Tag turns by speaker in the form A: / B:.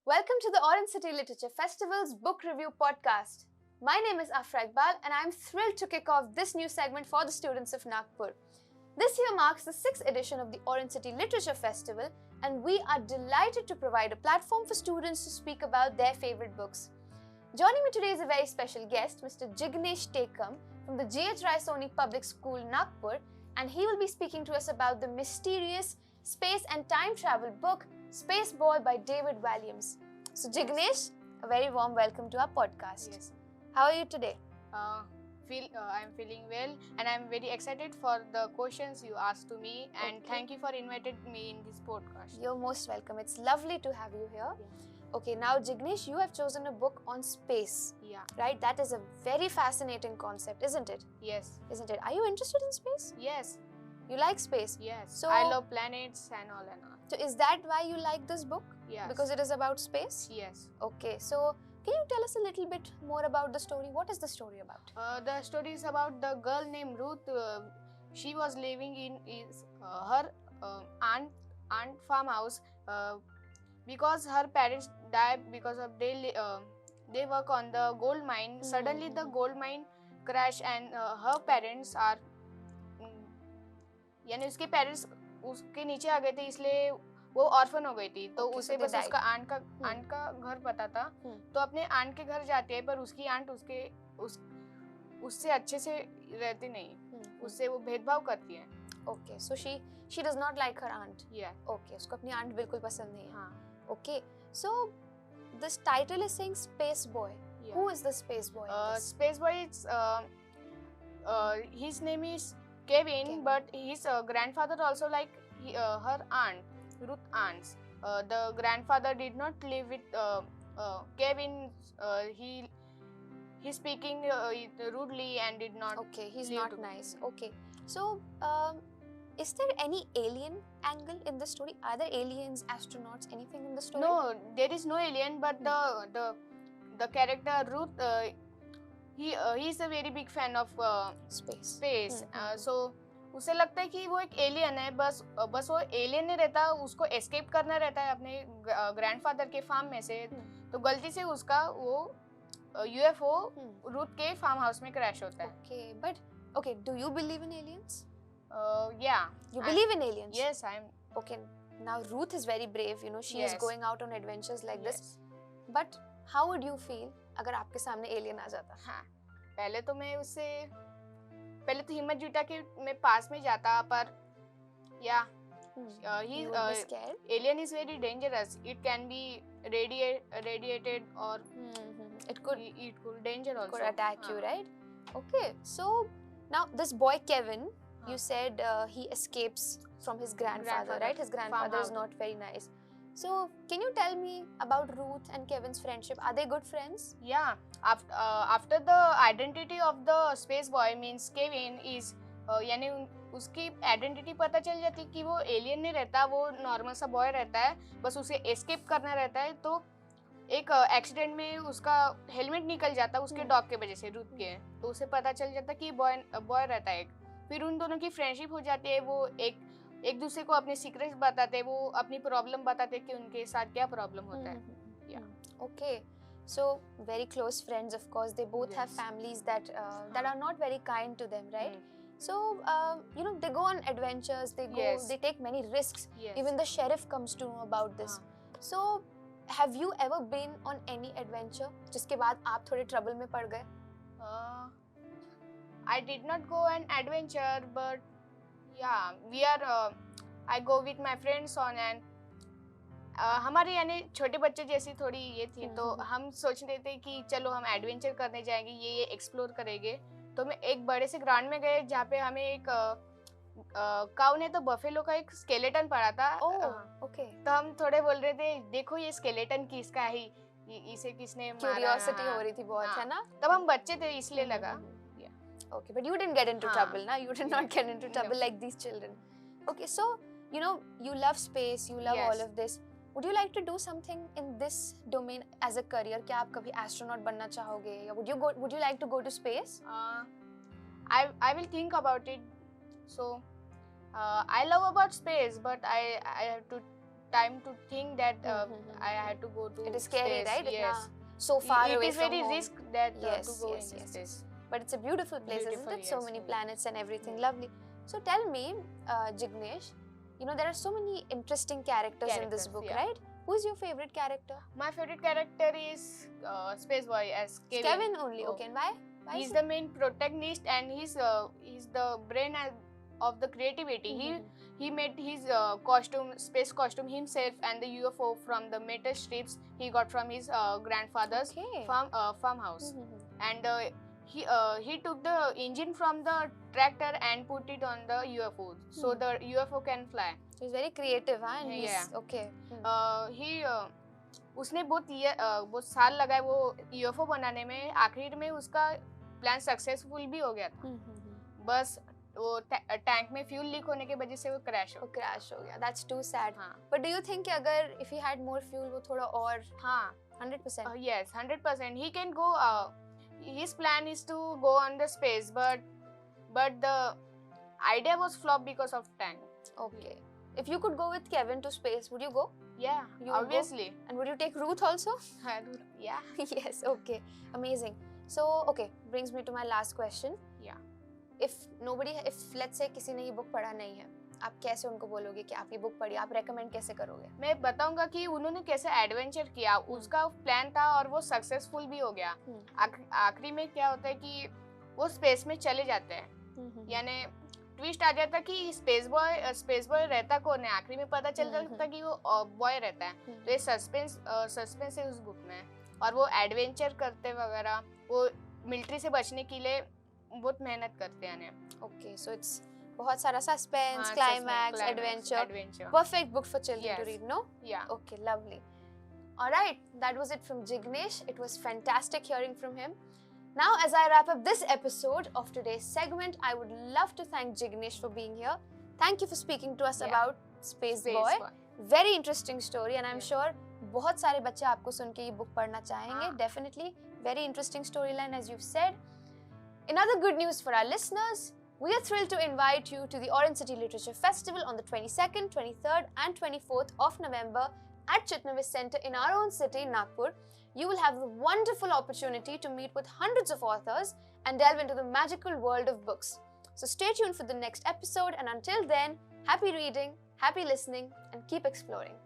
A: Welcome to the Orange City Literature Festival's book review podcast. My name is Afra Iqbal and I am thrilled to kick off this new segment for the students of Nagpur. This year marks the 6th edition of the Orange City Literature Festival and we are delighted to provide a platform for students to speak about their favorite books. Joining me today is a very special guest, Mr. Jignesh Tekam from the G.H. Rai Soni Public School, Nagpur, and he will be speaking to us about the mysterious space and time travel book Space Boy by David Walliams. So Jignesh, a very warm welcome to our podcast.
B: Yes.
A: How are you today?
B: I'm feeling well and I'm very excited for the questions you asked to me and
A: Okay.
B: thank you for inviting me in this podcast.
A: You're most welcome. It's lovely to have you here. Okay, now Jignesh, you have chosen a book on space,
B: Yeah.
A: right? That is a very fascinating concept, isn't it?
B: Yes.
A: Isn't it? Are you interested in space?
B: Yes.
A: You like space?
B: Yes.
A: So-
B: I love planets and all.
A: So is that why you like this book?
B: Yes.
A: Because it is about space?
B: Yes.
A: Okay, so can you tell us a little bit more about the story? What is the story about?
B: The story is about the girl named Ruth. She was living in her aunt farmhouse because her parents died because of they work on the gold mine. Suddenly the gold mine crashed and her parents are यानी उसके parents उसके नीचे आ गए थे इसलिए वो orphan हो गई थी तो
A: Okay, so
B: उसे
A: they
B: बस उसका
A: died.
B: आंट का घर पता था तो अपने आंट के घर जाती है पर उसकी आंट उससे अच्छे से रहती नहीं उससे वो भेदभाव करती है
A: Okay, so she does not like her aunt.
B: या
A: Okay, उसको अपनी aunt बिल्कुल पसंद नहीं है.
B: हाँ
A: Okay, so this title is saying Space Boy. Who is the Space Boy? in this?
B: Space Boy it's his name is Kevin,
A: Kevin.
B: but his grandfather also like her aunt, Ruth aunts. The grandfather did not live with Kevin. He speaking rudely and did not.
A: Okay, he's
B: live
A: not
B: to-
A: nice. Okay, so is there any alien angle in the story? Are there aliens, astronauts, anything in the story?
B: No, there is no alien, but the character Ruth, he is a very big fan of
A: Space.
B: space.
A: Hmm.
B: So उसे लगता है कि वो एक alien है बस वो alien नहीं रहता उसको एस्केप करना रहता है अपने ग्रैंडफादर के फार्म में से तो गलती से उसका वो यूएफओ रूथ के फार्म हाउस में क्रैश होता है
A: Okay, but okay, do you believe in aliens?
B: या
A: You believe in aliens?
B: Yes I am
A: Okay, now Ruth is very brave, you know, she is
B: Yes.
A: going out on adventures like this. But how would you feel अगर आपके सामने alien आ जाता?
B: हाँ पहले तो मैं उससे पहले तो हिम्मत जुटा के मैं पास में जाता पर या he
A: You would be scared?
B: alien is very dangerous it can be radiated or
A: It could
B: it could danger also
A: attack you,
B: हाँ.
A: right? Okay, so now this boy Kevin,
B: हाँ.
A: you said he escapes from his grandfather,
B: Grandfather,
A: right? His grandfather is
B: farmhouse.
A: not very nice. So can you tell me about Ruth and Kevin's friendship? Are they good friends?
B: Yeah, after the identity of the space boy means Kevin is यानी उसकी identity पता चल जाती कि वो alien नहीं रहता वो नॉर्मल सा बॉय रहता है बस उसे एस्केप करना रहता है तो एक एक्सीडेंट में उसका हेलमेट निकल जाता उसके डॉग के वजह से रुक के तो उसे पता चल जाता कि बॉय रहता है फिर उन दोनों की फ्रेंडशिप हो जाती है वो एक दूसरे को अपने सीक्रेट्स बताते वो अपनी प्रॉब्लम बताते कि उनके साथ क्या प्रॉब्लम होता है Yeah.
A: Okay, so very close friends, of course. They both have
B: Yes.
A: families that are not very kind to them, right?
B: Hmm.
A: So you know, they go on adventures.
B: Yes.
A: They take many risks.
B: Yes.
A: Even the sheriff comes to know about this. So have you ever been on any adventure जिसके बाद आप थोड़े trouble में पड़ गए?
B: I did not go an adventure, but yeah, I go with my friends on and हमारे यानी छोटे बच्चे जैसी थोड़ी ये थी तो हम सोच रहे थे कि चलो हम एडवेंचर करने जाएंगे ये एक्सप्लोर करेंगे तो मैं एक बड़े से ग्राउंड में गए जहाँ पे हमें एक काऊ ने तो बफेलो का एक स्केलेटन पड़ा था
A: Oh, okay.
B: तो हम थोड़े बोल रहे थे देखो ये स्केलेटन किसका है इसे किसने मारा
A: Curiosity
B: हाँ.
A: हो रही थी बहुत,
B: हाँ.
A: है ना?
B: तब हम बच्चे थे इसलिए लगा
A: Okay, but you didn't get into
B: हाँ.
A: trouble, na? You did not get into
B: No.
A: trouble like these children. Okay, so you know you love space, you love
B: Yes.
A: all of this. Would you like to do something in this domain as a career? क्या आप कभी astronaut बनना चाहोगे? या would you like to go to space?
B: I will think about it. So I love about space, but I have to time to think that
A: Mhm.
B: I had to go to
A: It is scary,
B: space.
A: right?
B: Yes.
A: Itna so far
B: It
A: away
B: is
A: from
B: very
A: home.
B: risk that
A: Yes,
B: to go
A: yes,
B: in
A: yes,
B: space.
A: But it's a beautiful place, isn't
B: Beautiful,
A: it? So
B: yes,
A: many
B: very.
A: planets and everything.
B: Mm.
A: Lovely. So tell me, Jignesh, you know, there are so many interesting characters in this
B: Characters,
A: book,
B: yeah.
A: right? Who's your favorite character?
B: My favorite character is Space Boy as
A: It's
B: Kevin.
A: Kevin only,
B: Oh.
A: okay. And why? Why
B: He's
A: is
B: the main protagonist and he's the brain of the creativity.
A: Mhm.
B: He made his space costume himself, and the UFO from the metal strips he got from his grandfather's
A: Okay.
B: farmhouse.
A: Mhm.
B: And he took the engine from the tractor and put it on the UFO, so
A: Hmm.
B: the UFO can fly.
A: He's very creative, huh? And he's
B: Yeah.
A: okay.
B: उसने बहुत साल लगाए वो UFO बनाने में. आखिर में उसका प्लान सक्सेसफुल भी हो गया था. बस वो टैंक में फ्यूल लीक होने की वजह से वो क्रैश हो
A: गया. That's too sad.
B: हाँ.
A: But do you think कि अगर if he had more fuel वो थोड़ा और
B: हाँ
A: 100%?
B: Yes, 100%. He can go. His plan is to go on the space, but the idea was flop because of tank.
A: Okay. If you could go with Kevin to space, would you go?
B: Yeah,
A: You would
B: obviously.
A: And would you take Ruth also?
B: Yeah.
A: Yes, okay. Amazing. So, okay, brings me to my last question.
B: Yeah.
A: If let's say किसी ने ये book पढ़ा नहीं है, आप कैसे उनको बोलोगे कि आप ये बुक पढ़िए, आप recommend कैसे करोगे?
B: मैं बताऊंगा कि उन्होंने कैसे एडवेंचर किया. उसका प्लान था और वो सक्सेसफुल भी हो गया. आखिरी में क्या होता है कि वो स्पेस में चले जाते हैं. यानी ट्विस्ट आ जाता कि स्पेस बॉय रहता कौन है. आखिरी में पता चल जाता कि वो बॉय रहता है. तो ये सस्पेंस है उस बुक में. और वो एडवेंचर करते वगैरह, वो मिलिट्री से बचने के लिए बहुत मेहनत करते हैं.
A: Okay, so it's बहुत सारा suspense, climax, adventure. Perfect book for children to read, no?
B: Yeah.
A: Okay, lovely. Alright, that was it from Jignesh. It was fantastic hearing from him. Now, as I wrap up this episode of today's segment, I would love to thank Jignesh for being here. Thank you for speaking to us about Space Boy. Very interesting story, and I'm sure बहुत सारे बच्चे आपको सुन के ये book पढ़ना चाहेंगे. Definitely, very interesting storyline as you've said. In other good news for our listeners, we are thrilled to invite you to the Orange City Literature Festival on the 22nd, 23rd and 24th of November at Chitnavis Center in our own city, Nagpur. You will have the wonderful opportunity to meet with hundreds of authors and delve into the magical world of books. So stay tuned for the next episode, and until then, happy reading, happy listening, and keep exploring.